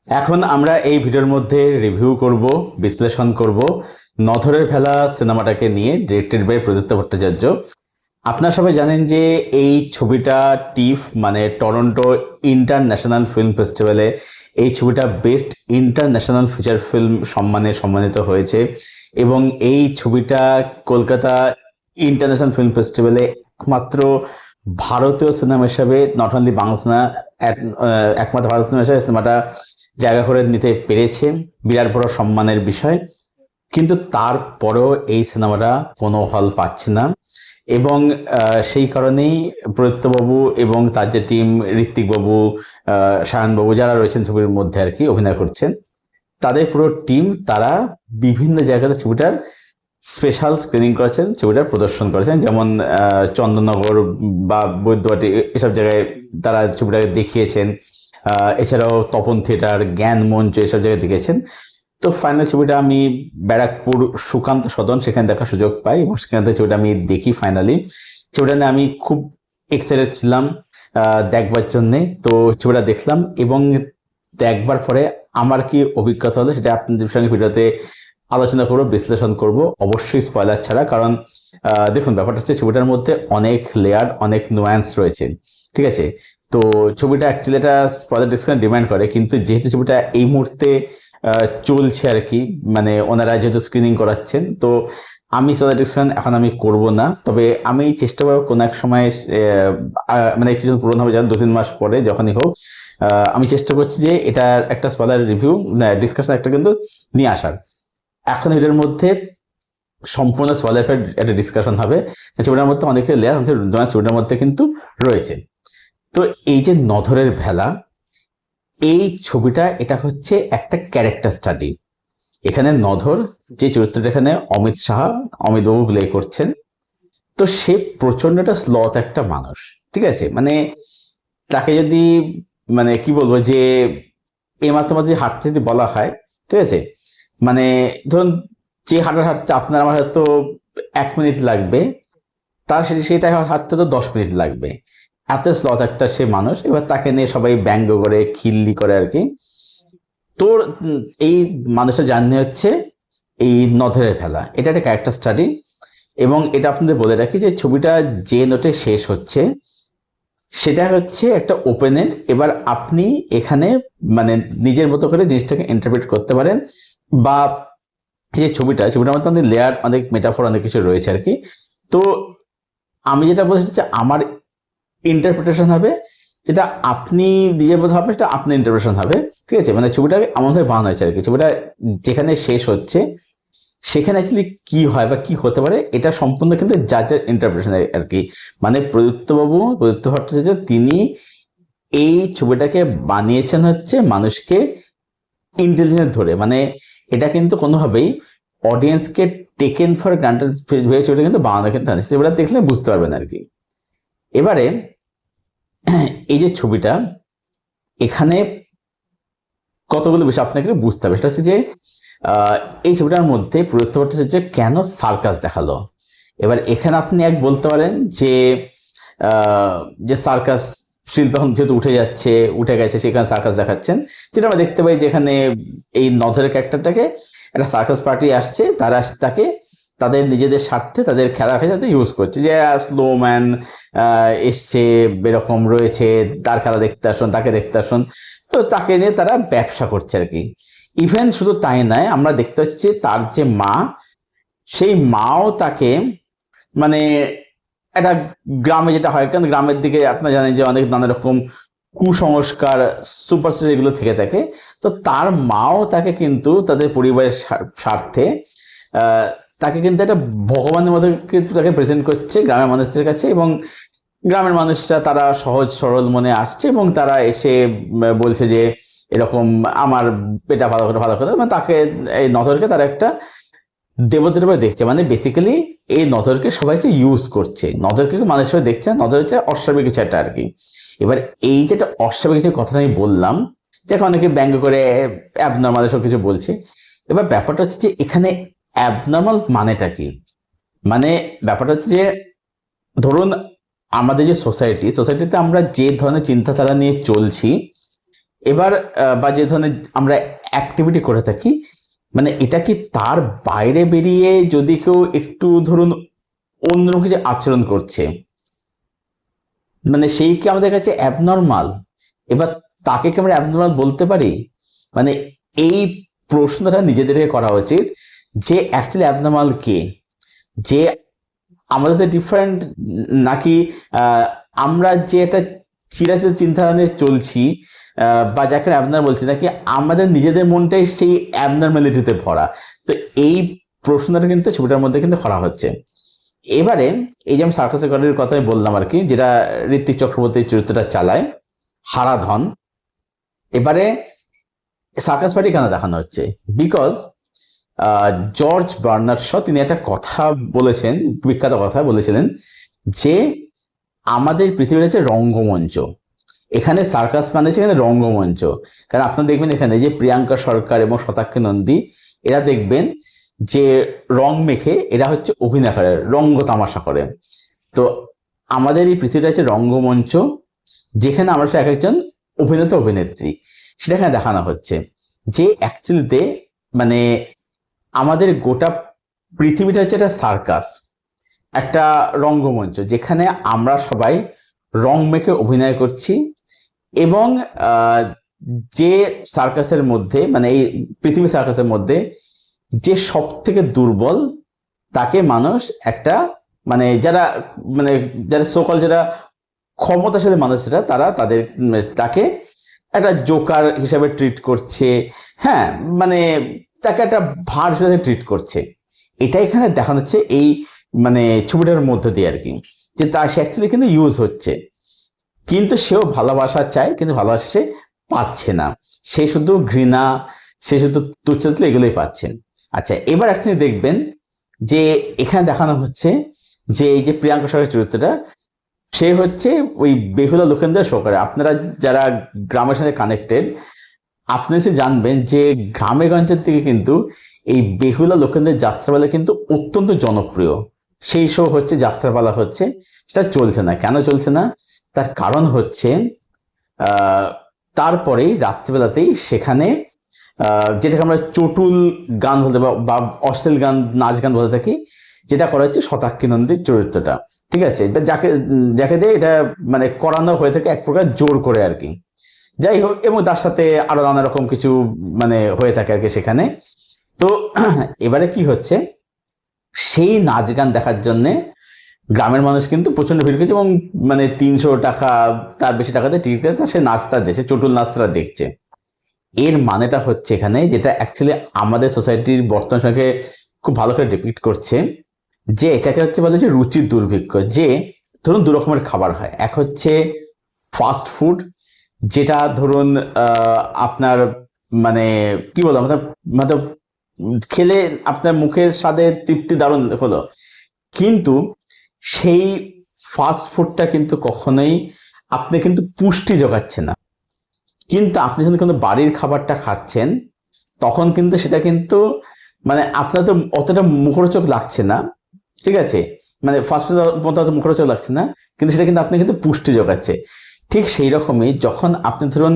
এখন আমরা এই ভিডিওর মধ্যে রিভিউ করব, বিশ্লেষণ করব নথরের ভেলা সিনেমাটাকে নিয়ে, ডিরেক্টেড বাই প্রদীপ্ত ভট্টাচার্য। আপনারা সবাই জানেন যে এই ছবিটা টিফ মানে টরন্টো ইন্টারন্যাশনাল ফিল্ম ফেস্টিভ্যালে এই ছবিটা বেস্ট ইন্টারন্যাশনাল ফিচার ফিল্ম সম্মানে সম্মানিত হয়েছে এবং এই ছবিটা কলকাতা ইন্টারন্যাশনাল ফিল্ম ফেস্টিভ্যালে একমাত্র ভারতীয় সিনেমা হিসাবে, নট অনলি বাংলা সিনেমা, একমাত্র ভারতীয় সিনেমা হিসাবে সিনেমাটা জায়গা করে নিতে পেরেছে। বিরাট বড় সম্মানের বিষয়। কিন্তু তারপরেও এই সিনেমাটা কোনো হল পাচ্ছে না এবং সেই কারণেই প্রদীপ্তবাবু এবং তার যে টিম, ঋত্বিকবাবু, সায়নবাবু যারা রয়েছেন ছবির মধ্যে আর কি অভিনয় করছেন, তাদের পুরো টিম তারা বিভিন্ন জায়গাতে ছবিটার স্পেশাল স্ক্রিনিং করেছেন, ছবিটার প্রদর্শন করেছেন। যেমন চন্দননগর বা বৈদ্যবাটি এসব জায়গায় তারা ছবিটাকে দেখিয়েছেন। এছাড়াও তপন থিয়েটার, জ্ঞান মঞ্চ এসব জায়গায় দেখেছেন। তো ফাইনাল ছবিটা আমি ব্যারাকপুর সুকান্ত সদন সেখানে দেখার সুযোগ পাই এবং সেখান থেকে ছবিটা আমি দেখি ফাইনালি। ছবিটা নিয়ে আমি খুব এক্সাইটেড ছিলাম দেখবার জন্যে। তো ছবিটা দেখলাম এবং দেখবার পরে আমার কি অভিজ্ঞতা হলো সেটা আপনাদের সঙ্গে ভিডিওতে আলোচনা করবো, বিশ্লেষণ করব, অবশ্যই স্পয়লার ছাড়া। কারণ দেখুন, ব্যাপারটা হচ্ছে ছবিটার মধ্যে অনেক লেয়ার, অনেক নুয়ান্স রয়েছে, ঠিক আছে? তো ছবিটা অ্যাকচুয়ালি এটা স্পয়লার ডিসকাশন ডিমান্ড করে, কিন্তু যেহেতু ছবিটা এই মুহূর্তে চলছে আর কি, মানে ওনারা যেহেতু স্ক্রিনিং করাচ্ছেন, তো আমি স্পয়লার ডিসকাশন এখন আমি করব না। তবে আমি চেষ্টা করবো কোনো এক সময়, মানে একটু যখন পুরোনো হবে, যেন 2-3 মাস পরে যখনই হোক, আমি চেষ্টা করছি যে এটার একটা স্পয়লার রিভিউ ডিসকাশন একটা কিন্তু নিয়ে আসার। এখন এটার মধ্যে সম্পূর্ণ স্পয়লার একটা ডিসকাশন হবে। ছবিটার মধ্যে অনেক লেয়ার ছবিটার মধ্যে কিন্তু রয়েছে। তো এই যে নথরের ভেলা, এই ছবিটা এটা হচ্ছে একটা ক্যারেক্টার স্টাডি। এখানে নধর যে চরিত্রটা, এখানে অমিত সাহা, অমিতবাবু প্লে করছেন। তো সে প্রচন্ড একটা স্লথ একটা মানুষ, ঠিক আছে? মানে তাকে যদি, মানে কি বলবো, যে এই মাত্র মাঝে হাঁটতে যদি বলা হয়, ঠিক আছে, মানে ধরুন যে হাঁটতে আপনার আমার হয়তো 1 মিনিট লাগবে, তার সেটা হাঁটতে তো 10 মিনিট লাগবে। এত স্লথ একটা সে মানুষ। এবার তাকে নিয়ে সবাই ব্যঙ্গ করে, খিল্লি করে আর কি। তোর এই মানুষের জার্নি হচ্ছে এই নধরের ভেলা, এটা একটা ক্যারেক্টার স্টাডি। এবং এটা আপনাদের বলে রাখি যে ছবিটা যে নোটে শেষ হচ্ছে সেটা হচ্ছে একটা ওপেন এন্ড। এবার আপনি এখানে মানে নিজের মতো করে জিনিসটাকে ইন্টারপ্রেট করতে পারেন, বা এই যে ছবিটার মধ্যে অনেক লেয়ার, অনেক মেটাফোর, অনেক কিছু রয়েছে আর কি। তো আমি যেটা বলছি হচ্ছে আমার ইন্টারপ্রিটেশন হবে, যেটা আপনি নিজের মধ্যে হবে সেটা আপনার ইন্টারপ্রিটেশন হবে, ঠিক আছে? মানে ছবিটাকে আমাদের বানানো হয়েছে আর কি। ছবিটা যেখানে শেষ হচ্ছে সেখানে অ্যাকচুয়ালি কি হয় বা কি হতে পারে, এটা সম্পূর্ণ কিন্তু যার যার ইন্টারপ্রিটেশন আর কি। মানে প্রদীপ্ত ভট্টাচার্য তিনি এই ছবিটাকে বানিয়েছেন হচ্ছে মানুষকে ইন্টেলিজেন্স ধরে। মানে এটা কিন্তু কোনোভাবেই অডিয়েন্সকে টেকেন ফর গ্রান্টেড হয়ে ছবিটা কিন্তু বানানো কিন্তু ছবিটা দেখলে বুঝতে পারবেন আর কি। এবারে এই যে ছবিটা, এখানে কতগুলো বিষয় আপনাকে বুঝতে হবে। সেটা হচ্ছে যে এই ছবিটার মধ্যে প্রদীপ্ত ভট্টাচার্য কেন সার্কাস দেখালো। এবার এখানে আপনি বলতে পারেন যে যে সার্কাস শিল্প এখন যেহেতু উঠে গেছে, সেখানে সার্কাস দেখাচ্ছেন। যেটা আমরা দেখতে পাই যেখানে এই নজরের ক্যারেক্টারটাকে একটা সার্কাস পার্টি আসছে, তারা তাকে তাদের নিজেদের স্বার্থে তাদের খেলার খেলাতে ইউজ করছে। যে স্লোম্যান এসছে, এরকম রয়েছে, তার খেলা দেখতে আসুন, তাকে দেখতে আসুন। তো তাকে নিয়ে তারা ব্যবসা করছে আর কি। ইভেন শুধু তাই নয়, আমরা দেখতে পাচ্ছি যে তার যে মা, সেই মাও তাকে, মানে একটা গ্রামে যেটা হয়, কারণ গ্রামের দিকে আপনারা জানেন যে অনেক নানা রকম কুসংস্কার, সুপারস্টিশন এগুলো থেকে থাকে। তো তার মাও তাকে কিন্তু তাদের পরিবারের স্বার্থে তাকে কিন্তু একটা ভগবানের মতো কিন্তু তাকে প্রেজেন্ট করছে গ্রামের মানুষদের কাছে। এবং গ্রামের মানুষরা তারা সহজ সরল মনে আসছে এবং তারা এসে বলছে যে এরকম আমার এটা ভালো করে ভালো করে, মানে তাকে, এই নজরকে তারা একটা দেবতার উপরে দেখছে। মানে বেসিক্যালি এই নজরকে সবাই যে ইউজ করছে, নজরকে মানুষ হিসেবে দেখছে, নজর হচ্ছে অস্বাভাবিক কিছু একটা আর কি। এবার এই যেটা অস্বাভাবিক কিছু কথাটা আমি বললাম, যাকে অনেকে ব্যঙ্গ করে অ্যাবনর্মাল সব কিছু বলছে। এবার ব্যাপারটা হচ্ছে যে এখানে অ্যাবনর্মাল মানেটা কি? মানে ব্যাপারটা হচ্ছে যে ধরুন আমাদের যে সোসাইটিতে আমরা যে ধরনের চিন্তাধারা নিয়ে চলছি, এবার বা যে ধরনের আমরা অ্যাক্টিভিটি করে থাকি, মানে এটা কি তার বাইরে বেরিয়ে যদি কেউ একটু ধরুন অন্যরকম কিছু আচরণ করছে, মানে সেই কি আমাদের কাছে অ্যাবনর্মাল? এবার তাকে কি আমরা অ্যাবনর্মাল বলতে পারি? মানে এই প্রশ্নটা নিজেদেরকে করা উচিত যে অ্যাকচুয়ালি অ্যাবনর্মাল কে, যে আমাদের ডিফারেন্ট, নাকি আমরা যে একটা চিরাচরিত চিন্তাধারা নিয়ে চলছি বা যাকে অ্যাবনর্মাল বলছি, নাকি আমাদের নিজেদের মনটাই সেই অ্যাবনর্মালিটিতে ভরা। তো এই প্রশ্নটা কিন্তু ছবিটার মধ্যে কিন্তু করা হচ্ছে। এবারে এই যে আমি সার্কাসের গডের কথাই বললাম আর কি, যেটা ঋত্বিক চক্রবর্তীর চরিত্রটা চালায়, হারাধন। এবারে সার্কাস পার্টি কেন দেখানো হচ্ছে? বিকজ জর্জ বার্নার্ড শ তিনি একটা কথা বলেছেন, বিখ্যাত কথা বলেছিলেন, যে আমাদের পৃথিবীর হচ্ছে রঙ্গমঞ্চ, এখানে সার্কাস মানে হচ্ছে এখানে রঙ্গমঞ্চ। কারণ আপনারা দেখবেন এখানে যে প্রিয়াঙ্কা সরকার এবং শতাক্ষী নন্দী, এরা দেখবেন যে রং মেখে এরা হচ্ছে অভিনয় করে, রঙ্গ তামাশা করে। তো আমাদের এই পৃথিবীটা হচ্ছে রঙ্গমঞ্চ, যেখানে আমরা এক একজন অভিনেতা অভিনেত্রী, সেটা এখানে দেখানো হচ্ছে। যে অ্যাকচুয়ালিতে মানে আমাদের গোটা পৃথিবীটা হচ্ছে একটা সার্কাস, একটা রঙ্গমঞ্চ, যেখানে আমরা সবাই রং মেখে অভিনয় করছি। এবং যে সার্কাসের মধ্যে, মানে এই পৃথিবী সার্কাসের মধ্যে যে সব থেকে দুর্বল, তাকে মানুষ একটা মানে যারা সোকল যারা ক্ষমতাশালী মানুষরা, তারা তাকে একটা জোকার হিসাবে ট্রিট করছে। হ্যাঁ, মানে তাকে একটা ভার হিসেবে ট্রিট করছে। এটা এখানে দেখানো হচ্ছে এই মানে ছবিটার মধ্যে দিয়ে আর কি, যে সে অ্যাকচুয়ালি কিন্তু ইউজ হচ্ছে, কিন্তু সেও ভালোবাসা চায়, কিন্তু ভালোবাসা সে পাচ্ছে না, সে শুধু ঘৃণা, সে শুধু তুচ্ছাচ্ছিল, এগুলোই পাচ্ছেন। আচ্ছা, এবার অ্যাকচুয়ালি দেখবেন যে এখানে দেখানো হচ্ছে যে এই যে প্রিয়াঙ্কা সরকারের চরিত্রটা, সে হচ্ছে ওই বেহুলা লোকেন্দ্র শো করে। আপনারা যারা গ্রামের সাথে কানেক্টেড, আপনি সে জানবেন যে গ্রামে গঞ্জের দিকে কিন্তু এই বেহুলা লোকেন্দ্রের যাত্রাপালা কিন্তু অত্যন্ত জনপ্রিয়। সেই শো হচ্ছে, যাত্রাপালা হচ্ছে, সেটা চলছে না। কেন চলছে না? তার কারণ হচ্ছে তারপরেই রাত্রিবেলাতেই সেখানে যেটাকে আমরা চটুল গান বলতে বা অশ্লীল গান, নাচ গান বলতে থাকি, যেটা করা হচ্ছে শতাক্ষী নন্দীর চরিত্রটা, ঠিক আছে, যাকে দিয়ে এটা মানে করানো হয়ে থাকে এক প্রকার জোর করে আর কি। যাই হোক, এবং তার সাথে আরো নানা রকম কিছু মানে হয়ে থাকে আর কি সেখানে। তো এবারে কি হচ্ছে, সেই নাচ গান দেখার জন্যে গ্রামের মানুষ কিন্তু প্রচন্ড ভিড় করছে, এবং মানে 300 টাকা তার বেশি টাকাতে টিকিট কেটে সে নাচটা দেখছে, চটুল নাচটা দেখছে। এর মানেটা হচ্ছে এখানে, যেটা অ্যাকচুয়ালি আমাদের সোসাইটির বর্তমান সময়কে খুব ভালো করে ডিপিক্ট করছে, যে এটাকে হচ্ছে বলে যে রুচির দুর্ভিক্ষ। যে ধরুন দু রকমের খাবার হয়, এক হচ্ছে ফাস্ট ফুড, যেটা ধরুন আপনার মানে কি বলবো, মানে খেলে আপনার মুখের স্বাদে তৃপ্তি দারুণ হলো, কিন্তু সেই ফাস্ট ফুডটা কিন্তু কখনোই আপনি কিন্তু পুষ্টি যোগাচ্ছে না। কিন্তু আপনি যখন কিন্তু বাড়ির খাবারটা খাচ্ছেন, তখন কিন্তু সেটা কিন্তু মানে আপনার তো অতটা মুখরোচক লাগছে না, ঠিক আছে, মানে ফাস্ট ফুড মতো অত মুখরোচক লাগছে না, কিন্তু সেটা কিন্তু আপনি কিন্তু পুষ্টি যোগাচ্ছে। ঠিক সেই রকমই যখন আপনি ধরুন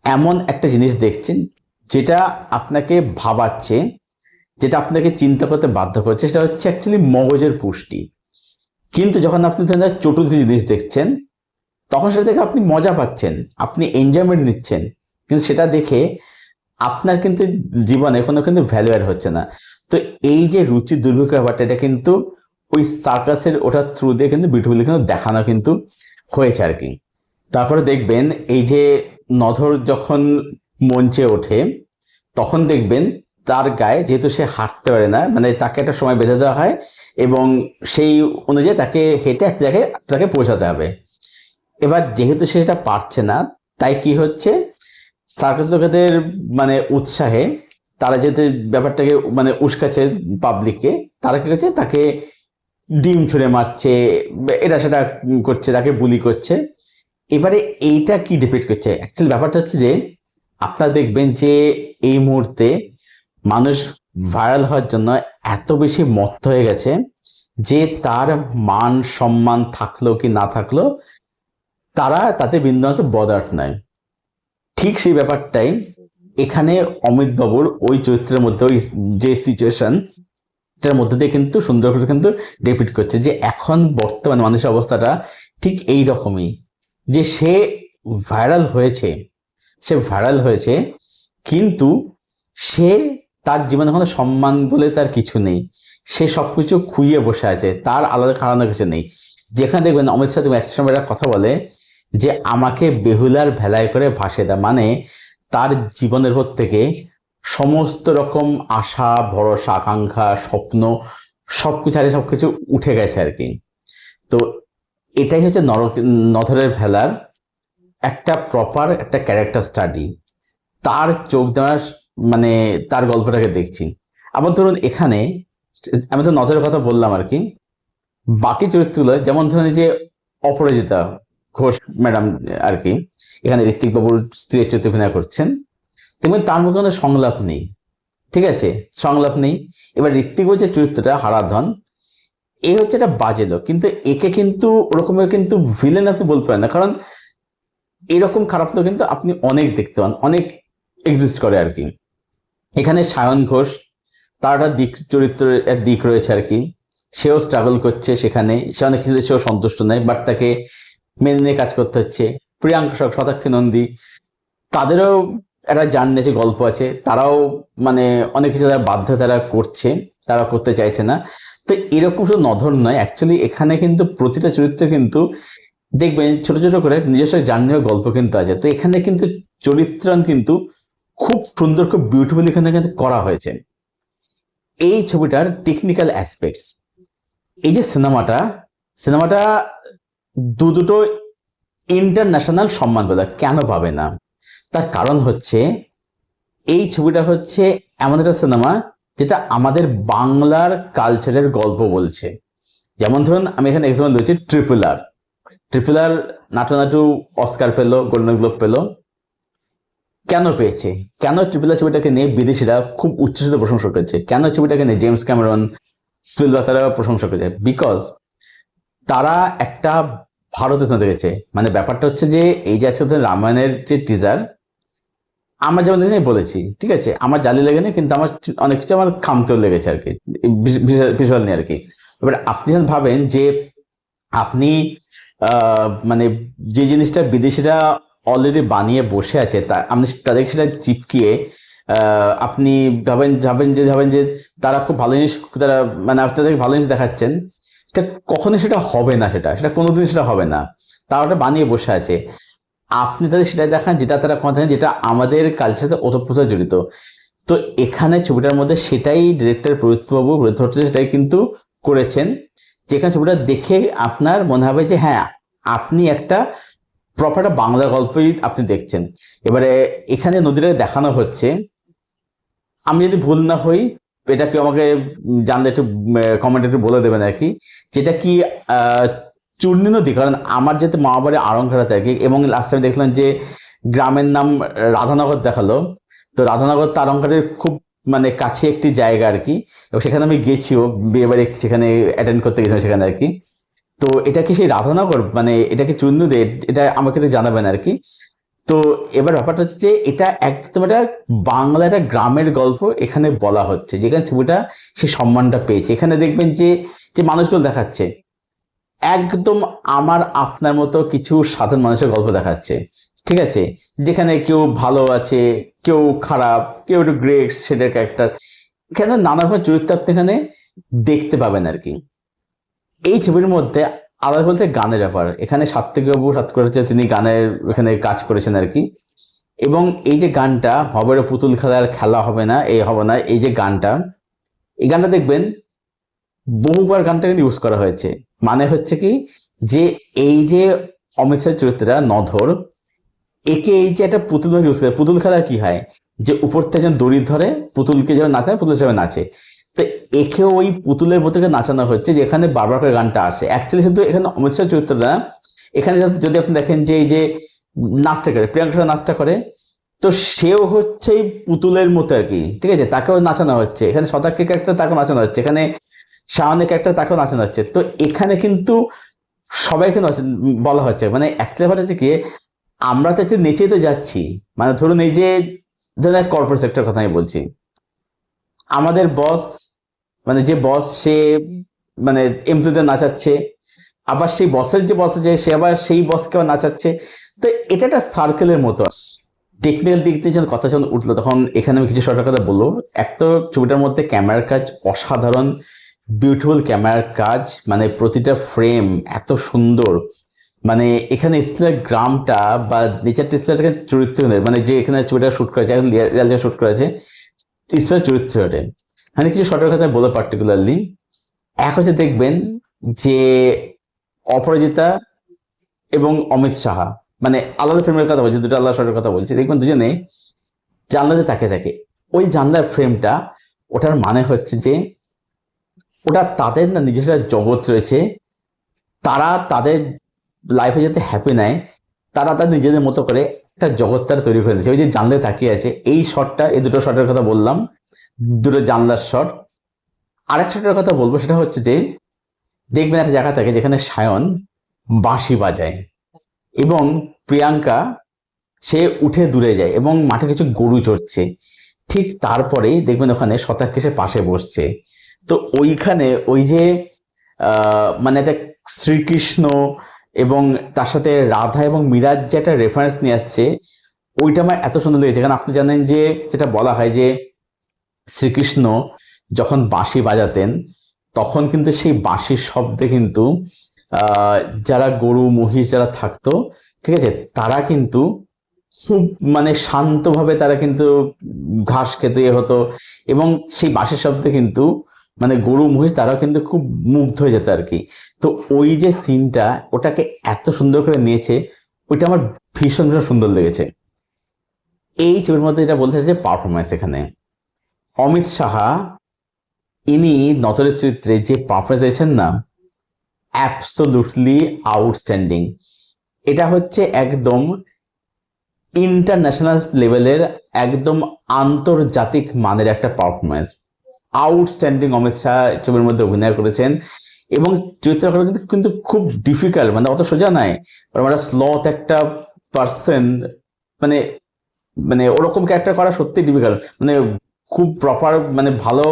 এমন একটা জিনিস দেখছেন যেটা আপনাকে ভাবাচ্ছে, যেটা আপনাকে চিন্তা করতে বাধ্য করছে, সেটা হচ্ছে অ্যাকচুয়ালি মগজের পুষ্টি। কিন্তু যখন আপনি ধরুন চটুল জিনিস দেখছেন, তখন সেটা দেখে আপনি মজা পাচ্ছেন, আপনি এনজয়মেন্ট নিচ্ছেন, কিন্তু সেটা দেখে আপনার কিন্তু জীবনে কোনো কিন্তু ভ্যালু অ্যাড হচ্ছে না। তো এই যে রুচির দুর্ভিক্ষ ব্যাপারটা, এটা কিন্তু ওই সার্কাসের ওটার থ্রু দিয়ে কিন্তু বিউটিফুলি কিন্তু দেখানো কিন্তু হয়েছে আর কি। তারপরে দেখবেন এই যে নধর যখন মঞ্চে ওঠে, তখন দেখবেন তার গায়ে, যেহেতু সে হাঁটতে পারে না, মানে তাকে একটা সময় বেঁধে দেওয়া হয় এবং সেই অনুযায়ী তাকে হেঁটে একটা জায়গায় তাকে পৌঁছাতে হবে। এবার যেহেতু সেটা পারছে না, তাই কি হচ্ছে, সার্কাস লোকেদের মানে উৎসাহে তারা যেহেতু ব্যাপারটাকে মানে উস্কাচ্ছে পাবলিককে, তারা কি করছে, তাকে ডিম ছুঁড়ে মারছে, এটা সেটা করছে, তাকে বুলি করছে। এবারে এইটা কি ডিপেন্ড করছে, অ্যাকচুয়ালি ব্যাপারটা হচ্ছে যে আপনারা দেখবেন যে এই মুহূর্তে মানুষ ভাইরাল হওয়ার জন্য এত বেশি মত্ত হয়ে গেছে যে তার মান সম্মান থাকলো কি না থাকলো, তারা তাতে বিন্দুমাত্র বদার্থ নয়। ঠিক সেই ব্যাপারটাই এখানে অমিত বাবুর ওই চরিত্রের মধ্যে, ওই যে সিচুয়েশন এটার মধ্যে দিয়ে কিন্তু সুন্দর করে কিন্তু ডিপিক্ট করছে যে এখন বর্তমানে মানুষের অবস্থাটা ঠিক এই রকমই, যে সে ভাইরাল হয়েছে কিন্তু সে তার জীবনে কোনো সম্মান বলে তার কিছু নেই, সে সবকিছু খুইয়ে বসে আছে, তার আলাদা খারানো কিছু নেই। যেখানে দেখবেন অমিত শাহ একটা সময় একটা কথা বলে যে আমাকে বেহুলার ভেলায় করে ভাসিয়ে দেয়, মানে তার জীবনের ভর থেকে সমস্ত রকম আশা ভরসা আকাঙ্ক্ষা স্বপ্ন সবকিছু উঠে গেছে আর কি। তো এটাই হচ্ছে নধরের ভেলার একটা প্রপার একটা ক্যারেক্টার স্টাডি, তার চোখ দেওয়ার মানে তার গল্পটাকে দেখছি। আবার ধরুন এখানে আমি তো নজরের কথা বললাম আর কি, বাকি চরিত্রগুলো যেমন ধরুন যে অপরাজিতা ঘোষ ম্যাডাম আর কি, এখানে ঋত্বিক বাবুর স্ত্রীর চরিত্রে অভিনয় করছেন, তেমনি তার মুখে কোনো সংলাপ নেই, ঠিক আছে, সংলাপ নেই। এবার ঋত্বিক বাবুর যে চরিত্রটা হারাধন, এ হচ্ছে একটা বাজে লোক, কিন্তু একে কিন্তু ওরকম কিন্তু ভিলেন আপনি বলতে পারেন না, কারণ এরকম খারাপ লোক কিন্তু আপনি অনেক দেখতে পান, অনেক এক্সিস্ট করে আর কি। এখানে সায়ন ঘোষ, তার একটা চরিত্রের দিক রয়েছে আর কি, সেও স্ট্রাগল করছে, সেখানে সে অনেক কিছুতে সেও সন্তুষ্ট নয়, বাট তাকে মেনে নিয়ে কাজ করতে হচ্ছে। প্রিয়াঙ্কা শতাক্ষী নন্দী, তাদেরও একটা জার্নি আছে, গল্প আছে, তারাও মানে অনেক কিছু তারা বাধ্য তারা করছে, তারা করতে চাইছে না। তো এরকম শুধু নধর নয়, অ্যাকচুয়ালি এখানে কিন্তু প্রতিটা চরিত্রে কিন্তু দেখবেন ছোট ছোট করে নিজস্ব জার্নি গল্প কিন্তু আছে। তো এখানে কিন্তু চরিত্রায়ন কিন্তু খুব সুন্দর, খুব বিউটিফুল এখানে কিন্তু করা হয়েছে। এই ছবিটার টেকনিক্যাল অ্যাসপেক্টস, এই যে সিনেমাটা দুটো ইন্টারন্যাশনাল সম্মান পেল, কেন পাবে না? তার কারণ হচ্ছে এই ছবিটা হচ্ছে এমন একটা সিনেমা যেটা আমাদের বাংলার কালচারের গল্প বলছে। যেমন ধরুন আমি এখানে এক্সাম্পল দিচ্ছি, ট্রিপল আর নাটু অস্কার পেলো, গোল্ডেন গ্লোব পেলো, কেন পেয়েছে? কেন ট্রিপল আর ছবিটাকে নিয়ে বিদেশিরা খুব উচ্ছ্বসিত প্রশংসা করেছে? কেন ছবিটাকে নিয়ে জেমস ক্যামেরন, স্পিলবার্গ তারা প্রশংসা করেছে? বিকজ তারা একটা ভারতের সিনেমা দেখেছে। মানে ব্যাপারটা হচ্ছে যে এই যে আজকে রামায়ণের যে টিজার, আমার যেমন দেখেছি বলেছি, ঠিক আছে, আমার জালি লেগেনি, কিন্তু আমার অনেক কিছু আমার খামতেও লেগেছে আর কি, ভিজুয়াল নিয়ে আর কি। এবার আপনি যখন ভাবেন যে আপনি মানে যে জিনিসটা বিদেশিরা অলরেডি বানিয়ে বসে আছে, তা আপনি তাদেরকে সেটা চিপকিয়ে আপনি ভাবেন যে তারা খুব ভালো জিনিস, তারা মানে আপনাদেরকে ভালো জিনিস দেখাচ্ছেন, সেটা কখনোই সেটা হবে না, সেটা কোনোদিন সেটা হবে না। তারা ওটা বানিয়ে বসে আছে, আপনি তাদের সেটা দেখান যেটা তারা কথা, যেটা আমাদের কালচারের সাথে ওতপ্রোত জড়িত। তো এখানে ছবিটার মধ্যে সেটাই ডিরেক্টর প্রদীপ্তবাবু সেটাই কিন্তু করেছেন, যেখানে ছবিটা দেখে আপনার মনে হবে যে হ্যাঁ, আপনি একটা প্রপার বাংলা গল্পই আপনি দেখছেন। এবারে এখানে নদীটা দেখানো হচ্ছে, আমি যদি ভুল না হই, এটা কেউ আমাকে জানলে একটু কমেন্টে একটু বলে দেবেন আর কি, যেটা কি চূর্ণী নদী, কারণ আমার যেহেতু মামা বাড়ি আড়ংঘাটাতে আর কি, এবং লাস্ট টাইম দেখলাম যে গ্রামের নাম রাধানগর দেখালো, তো রাধানগর তারঙ্গারের খুব মানে কাছে একটি জায়গা আর কি, এবং সেখানে আমি গেছিও বিয়ে বাড়ি, সেখানে অ্যাটেন্ড করতে গেছিলাম সেখানে আর কি। তো এটা কি সেই রাধানগর, মানে এটা কি চূর্ণী, এটা আমাকে একটু জানাবেন আর কি। তো এবার ব্যাপারটা হচ্ছে যে এটা একদম একটা বাংলা একটা গ্রামের গল্প এখানে বলা হচ্ছে, যেখানে ছবিটা সে সম্মানটা পেয়েছে। এখানে দেখবেন যে যে মানুষগুলো দেখাচ্ছে একদম আমার আপনার মতো কিছু সাধারণ মানুষের গল্প দেখাচ্ছে, ঠিক আছে, যেখানে কেউ ভালো আছে, কেউ খারাপ, কেউ একটু গ্রে শেডের ক্যারেক্টার, এখানে নানা রকমের চরিত্র আপনি এখানে দেখতে পাবেন আর কি। এই ছবির মধ্যে আলাদা বলতে গানের ব্যাপার, এখানে সাত্ত্বিকবাবু করেছে, তিনি গানের এখানে কাজ করেছেন আর কি। এবং এই যে গানটা হবে পুতুল খেলা হবে না, এই যে গানটা, এই গানটা দেখবেন বহুবার গানটা কিন্তু ইউজ করা হয়েছে। মানে হচ্ছে কি যে এই যে অমিত শাহের চরিত্রটা নধর, একে এই যে একটা পুতুল ইউজ করে, পুতুল খেলা কি হয় যে উপর থেকে যখন দড়ি ধরে পুতুলকে যখন নাচায়, পুতুল হিসেবে নাচে, তো একেও ওই পুতুলের মতো নাচানো হচ্ছে, যেখানে বারবার করে গানটা আসে। অ্যাকচুয়ালি শুধু এখানে অমিত শাহের চরিত্রটা, এখানে যদি আপনি দেখেন যে এই যে নাচটা করে প্রিয়াঙ্কা নাচটা করে, তো সেও হচ্ছে এই পুতুলের মতো আর কি, ঠিক আছে, তাকেও নাচানো হচ্ছে। এখানে শতাক্ষী ক্যারেক্টার তাকেও নাচানো হচ্ছে, এখানে শাওনের ক্যারেক্টার তাকেও নাচানো হচ্ছে। তো এখানে কিন্তু সবাইকে বলা হচ্ছে, মানে একটা ব্যাপার হচ্ছে কি আমরা তো নিচেই তো যাচ্ছি, মানে ধরুন এই যে ধরুন কর্পোরেট সেক্টর কথা আমি বলছি, আমাদের বস মানে যে বস সে মানে এমপ্লয়ীদের নাচাচ্ছে, আবার সেই বসের যে বস আছে সে আবার সেই বসকে আবার নাচাচ্ছে। তো এটা একটা সার্কেলের মতো। টেকনিক্যাল দিক দিয়ে যখন কথা যখন উঠলো তখন এখানে আমি কিছু শর্টের কথা বলবো। এক তো ছবিটার মধ্যে ক্যামেরার কাজ অসাধারণ, বিউটিফুল ক্যামেরার কাজ, মানে প্রতিটা ফ্রেম এত সুন্দর। মানে এখানে ইসলামের গ্রামটা বা নেচারটা ইসলামের চরিত্র মানে যে এখানে ছবিটা শুট করেছে এখন রিয়াল শুট করেছে ইসলামের চরিত্র ওঠে। মানে কিছু শর্টের কথা বলো পার্টিকুলারলি। এক হচ্ছে দেখবেন যে অপরাজিতা এবং অমিত সাহা, মানে আলাদা ফ্রেমের কথা বলছি, দুটো আলাদা শর্টের কথা বলছি, দেখবেন দুজনে জানলাতে তাকিয়ে থাকে। ওই জানলার ফ্রেমটা, ওটার মানে হচ্ছে যে ওটা তাদের না নিজস্ব জগৎ রয়েছে, তারা তাদের লাইফে যাতে হ্যাপি নেয়, তারা তার নিজেদের মতো করে একটা জগৎ তারা তৈরি করে দিয়েছে। ওই যে জানলায় তাকিয়ে আছে এই শটটা, এই দুটো শটের কথা বললাম, দুটো জানলার শট। আরেক শটের কথা বলবো, সেটা হচ্ছে যে দেখবেন একটা জায়গা থাকে যেখানে সায়ন বাঁশি বাজায় এবং প্রিয়াঙ্কা সে উঠে দূরে যায় এবং মাঠে কিছু গরু চড়ছে, ঠিক তারপরেই দেখবেন ওখানে শতাক্ষী সে পাশে বসছে। তো ওইখানে ওই যে মানে একটা শ্রীকৃষ্ণ এবং তার সাথে রাধা এবং মীরার যে একটা রেফারেন্স নিয়ে আসছে, ওইটা আমার এত সুন্দর লেগেছে। কারণ আপনি জানেন যে যেটা বলা হয় যে শ্রীকৃষ্ণ যখন বাঁশি বাজাতেন তখন কিন্তু সেই বাঁশির শব্দে কিন্তু যারা গরু মহিষ যারা থাকতো, ঠিক আছে, তারা কিন্তু খুব মানে শান্তভাবে তারা কিন্তু ঘাস খেতে হতো এবং সেই বাঁশির শব্দে কিন্তু মানে গরু মহিষ তারাও কিন্তু খুব মুগ্ধ হয়ে যেত আর কি। তো ওই যে সিনটা ওটাকে এত সুন্দর করে নিয়েছে, ওইটা আমার ভীষণ ভীষণ সুন্দর লেগেছে। এই ছবির মধ্যে যেটা বলতে চাইছে পারফরমেন্স, এখানে অমিত সাহা ইনি নজরের চরিত্রে যে পারফরমেন্স দিয়েছেন না, অ্যাবসোলুটলি আউটস্ট্যান্ডিং। এটা হচ্ছে একদম ইন্টারন্যাশনাল লেভেলের, একদম আন্তর্জাতিক মানের একটা পারফরমেন্স। আউটস্ট্যান্ডিং অমিত শাহ ছবির মধ্যে অভিনয় করেছেন এবং চরিত্র করা কিন্তু খুব ডিফিকাল্ট, মানে অত সোজা নয়। একটা স্লথ একটা পার্সন, মানে মানে ওরকম ক্যারেক্টার করা সত্যি ডিফিকাল্ট, মানে খুব প্রপার মানে ভালো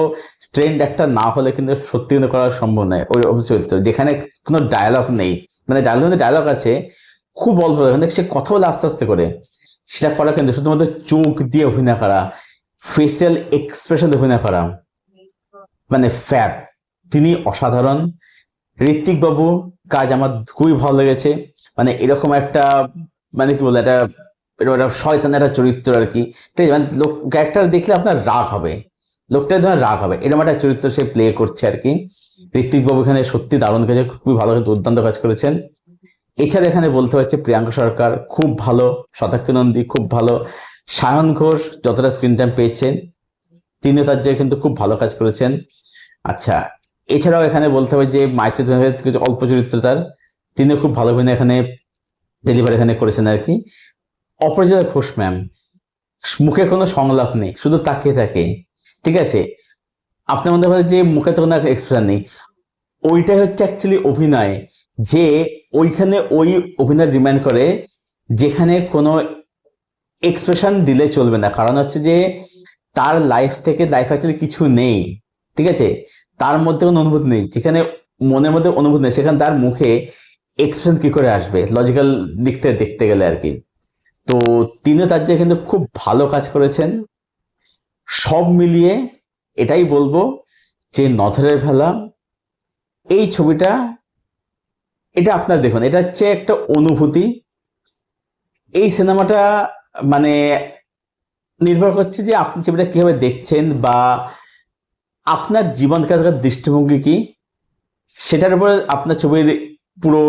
ট্রেন্ড একটা না হলে কিন্তু সত্যি কিন্তু করা সম্ভব নয়। ওই চরিত্র যেখানে কোনো ডায়ালগ নেই, মানে ডায়ালগ আছে খুব অল্প, সে কথা বলে আস্তে আস্তে করে, সেটা করা কিন্তু শুধুমাত্র চোখ দিয়ে অভিনয় করা, ফেসিয়াল এক্সপ্রেশন অভিনয় করা, মানে ফ্যাব। তিনি অসাধারণ। ঋত্বিক বাবু কাজ আমার খুবই ভালো লেগেছে। মানে এরকম একটা মানে কি বলবো, একটা শয়তান একটা চরিত্র আর কি, ঠিক আছে, মানে লোক ক্যারেক্টার দেখলে আপনার রাগ হবে, লোকটার ধরেন রাগ হবে, এরকম একটা চরিত্র সে প্লে করছে আর কি। ঋত্বিক বাবু এখানে সত্যি দারুণ কাজ, খুবই ভালো দুর্দান্ত কাজ করেছেন। এছাড়া এখানে বলতে হচ্ছে প্রিয়াঙ্কা সরকার খুব ভালো, শতাক্ষী নন্দী খুব ভালো, সায়ন ঘোষ যতটা স্ক্রিন টাইম পেয়েছেন তিনিও তার জায়গায় কিন্তু খুব ভালো কাজ করেছেন। আচ্ছা, এছাড়াও এখানে বলতে হবে যে মাইচিত্র কিছু অল্প চরিত্র তার, তিনিও খুব ভালো অভিনয় এখানে ডেলিভারি এখানে করেছেন আর কি। অপরাজিতা ঘোষ ম্যাম, মুখে কোনো সংলাপ নেই, শুধু তাকিয়ে থাকে, ঠিক আছে, আপনার মধ্যে যে মুখে তো কোনো এক্সপ্রেশন নেই, ওইটাই হচ্ছে অ্যাকচুয়ালি অভিনয়, যে ওইখানে ওই অভিনয় ডিমান্ড করে যেখানে কোনো এক্সপ্রেশন দিলে চলবে না। কারণ হচ্ছে যে তার লাইফ অ্যাকচুয়ালি কিছু নেই, ঠিক আছে, তার মধ্যে কোনো অনুভূতি নেই, যেখানে মনের মধ্যে অনুভূতি নেই সেখানে তার মুখে এক্সপ্রেশন কি করে আসবে লজিক্যাল দিক থেকে দেখতে গেলে আর কি। তো তিনিও তার যে কিন্তু খুব ভালো কাজ করেছেন। সব মিলিয়ে এটাই বলবো যে নধরের ভেলা এই ছবিটা, এটা আপনার দেখুন, এটা হচ্ছে একটা অনুভূতি। এই সিনেমাটা মানে নির্ভর করছে যে আপনি ছবিটা কিভাবে দেখছেন বা আপনার জীবন কাটার দৃষ্টিভঙ্গি কি, সেটার উপর আপনার ছবির পুরো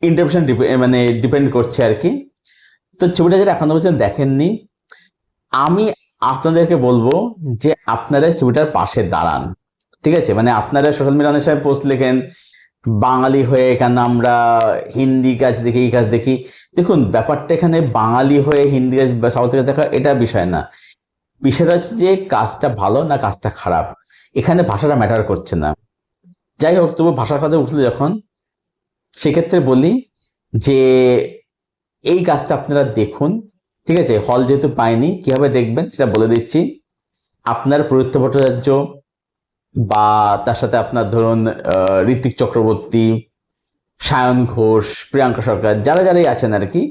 ইন্টারপ্রিটেশন মানে ডিপেন্ড করছে আর কি। তো ছবিটা যারা এখনো পর্যন্ত দেখেননি, আমি আপনাদেরকে বলবো যে আপনারা ছবিটার পাশে দাঁড়ান, ঠিক আছে, মানে আপনারা সোশ্যাল মিডিয়া অনেক সময় পোস্ট লেখেন বাঙালি হয়ে কেন আমরা হিন্দি কাজ দেখি এই কাজ দেখি। দেখুন ব্যাপারটা এখানে বাঙালি হয়ে হিন্দি কাজ বা সাউথ কাজ দেখা এটা বিষয় না, বিষয়টা হচ্ছে যে কাজটা ভালো না কাজটা খারাপ, এখানে ভাষাটা ম্যাটার করছে না। যাই হোক, তবু ভাষার কথা উঠলো যখন, সেক্ষেত্রে বলি যে এই কাজটা আপনারা দেখুন, ঠিক আছে। হল যেহেতু পাইনি, কিভাবে দেখবেন সেটা বলে দিচ্ছি। আপনার পবিত্র ভট্টাচার্য বা তার সাথে আপনার ধরুন ঋত্বিক চক্রবর্তী, সায়ন ঘোষ, প্রিয়াঙ্কা সরকার, যারা যারাই আছেন আর কি,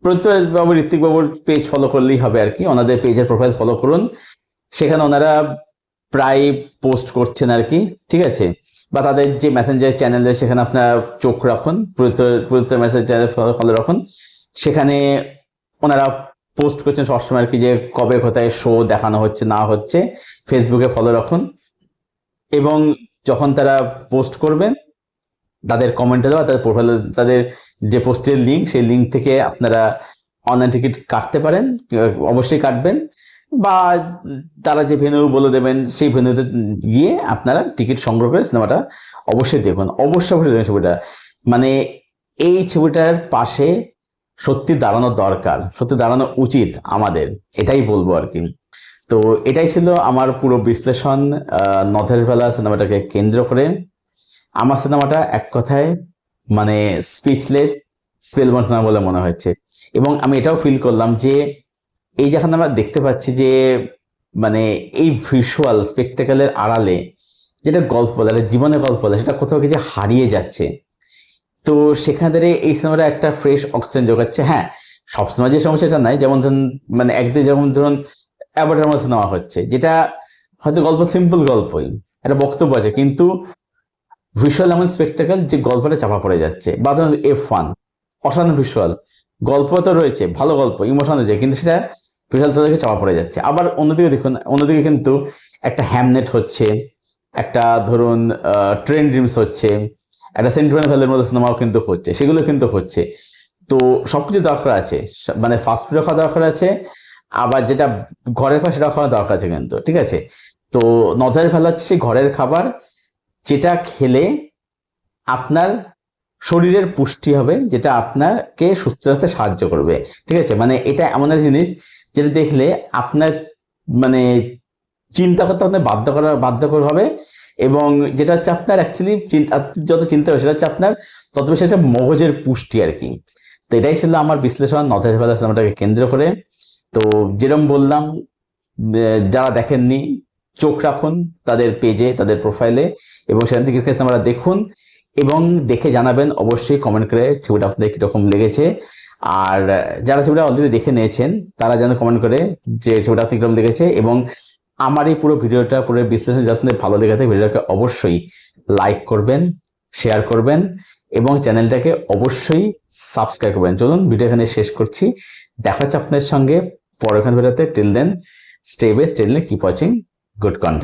প্রত্যেকবাবু ঋত্বিক বাবুর পেজ ফলো করলেই হবে আর কি, ওনাদের পেজের প্রোফাইল ফলো করুন, সেখানে ওনারা প্রায় পোস্ট করছেন আর কি, ঠিক আছে। বা তাদের যে মেসেঞ্জার চ্যানেলে সেখানে আপনারা চোখ রাখুন, প্রত্যেক মেসেজ চ্যানেল ফলো রাখুন, সেখানে ওনারা পোস্ট করছেন সবসময় আর কি, যে কবে কোথায় শো দেখানো হচ্ছে না হচ্ছে, ফেসবুকে ফলো রাখুন। এবং যখন তারা পোস্ট করবেন তাদের কমেন্টে দেওয়া, তাদের প্রোফাইলে তাদের যে পোস্টের লিঙ্ক, সেই লিঙ্ক থেকে আপনারা অনলাইন টিকিট কাটতে পারেন, অবশ্যই কাটবেন। বা তারা যে ভেন্যু বলে দেবেন সেই ভেন্যুতে গিয়ে আপনারা টিকিট সংগ্রহ করে সিনেমাটা অবশ্যই দেখুন, অবশ্যই দেখুন ছবিটা। মানে এই ছবিটার পাশে সত্যি দাঁড়ানো দরকার, সত্যি দাঁড়ানো উচিত আমাদের, এটাই বলবো আর কি। তো এটাই ছিল আমার পুরো বিশ্লেষণ নথের বেলা সিনেমাটাকে কেন্দ্র করে। আমার সিনেমাটা এক কথায় মানে স্পিচলেস, স্পেলবাউন্ড সিনেমা বলে মনে হচ্ছে। এবং আমি এটাও ফিল করলাম যে এই যেখানে আমরা দেখতে পাচ্ছি যে মানে এই ভিজুয়াল স্পেকটেকলের আড়ালে যেটা গল্প বলে, জীবনের গল্প বলে, সেটা কোথাও কিছু হারিয়ে যাচ্ছে। তো সেখান থেকে এই সিনেমাটা একটা ফ্রেশ অক্সিজেন যোগাচ্ছে। হ্যাঁ, সবসময় যে সমস্যাটা নাই, যেমন ধরুন মানে একদিন যেমন ধরুন অ্যাবাটার সিনেমা হচ্ছে, যেটা হয়তো গল্প সিম্পল গল্পই, একটা বক্তব্য আছে, কিন্তু ভিজুয়াল এমন স্পেকটেকল যে গল্পটা চাপা পড়ে যাচ্ছে। বা ধরুন F1, অসাধারণ ভিজুয়াল, গল্প তো রয়েছে, ভালো গল্প, ইমোশন রয়েছে, কিন্তু সেটা ভিজুয়াল তাদেরকে চাপা পড়ে যাচ্ছে। আবার অন্যদিকে দেখুন, অন্যদিকে কিন্তু একটা হ্যামনেট হচ্ছে, একটা ধরুন ট্রেন ড্রিমস হচ্ছে, একটা সেন্টিমেন্ট ভ্যালির মতো সিনেমাও কিন্তু হচ্ছে, সেগুলো কিন্তু হচ্ছে। তো সবকিছু দরকার আছে, মানে ফাস্ট ফুডও খাওয়া দরকার আছে, আবার যেটা ঘরের খাওয়া সেটাও খাওয়া দরকার আছে কিন্তু, ঠিক আছে। তো নজরে ফেলা হচ্ছে সেই ঘরের খাবার, যেটা খেলে আপনার শরীরের পুষ্টি হবে, যেটা আপনাকে সুস্থ রাখতে সাহায্য করবে, ঠিক আছে। মানে এটা এমন একটা জিনিস যেটা দেখলে আপনার মানে চিন্তা করতে আপনার বাধ্যকর হবে। এবং যেটা হচ্ছে আপনার অ্যাকচুয়ালি যত চিন্তা হবে সেটা হচ্ছে আপনার তত বেশি একটা মগজের পুষ্টি আর কি। তো এটাই ছিল আমার বিশ্লেষণ নথের বেলা সিনেমাটাকে কেন্দ্র করে। তো যেরকম বললাম, যারা দেখেননি চোখ রাখুন তাদের পেজে, তাদের প্রোফাইলে, এবং সেখান থেকে সিনেমাটা দেখুন এবং দেখে জানাবেন অবশ্যই কমেন্ট করে ছবিটা আপনাদের কিরকম লেগেছে। আর যারা ছবিটা অলরেডি দেখে নিয়েছেন তারা যেন কমেন্ট করে যে ছবিটা আপনাদের কিরকম লেগেছে। এবং আমার এই পুরো ভিডিওটা, পুরো বিশ্লেষণ যাতে আপনাদের ভালো লেগে থাকে, ভিডিওটাকে অবশ্যই লাইক করবেন, শেয়ার করবেন এবং চ্যানেলটাকে অবশ্যই সাবস্ক্রাইব করবেন। চলুন ভিডিও এখানে শেষ করছি, দেখা হচ্ছে আপনাদের সঙ্গে পরের ভিডিওতে। Till then, stay best, till keep watching good content.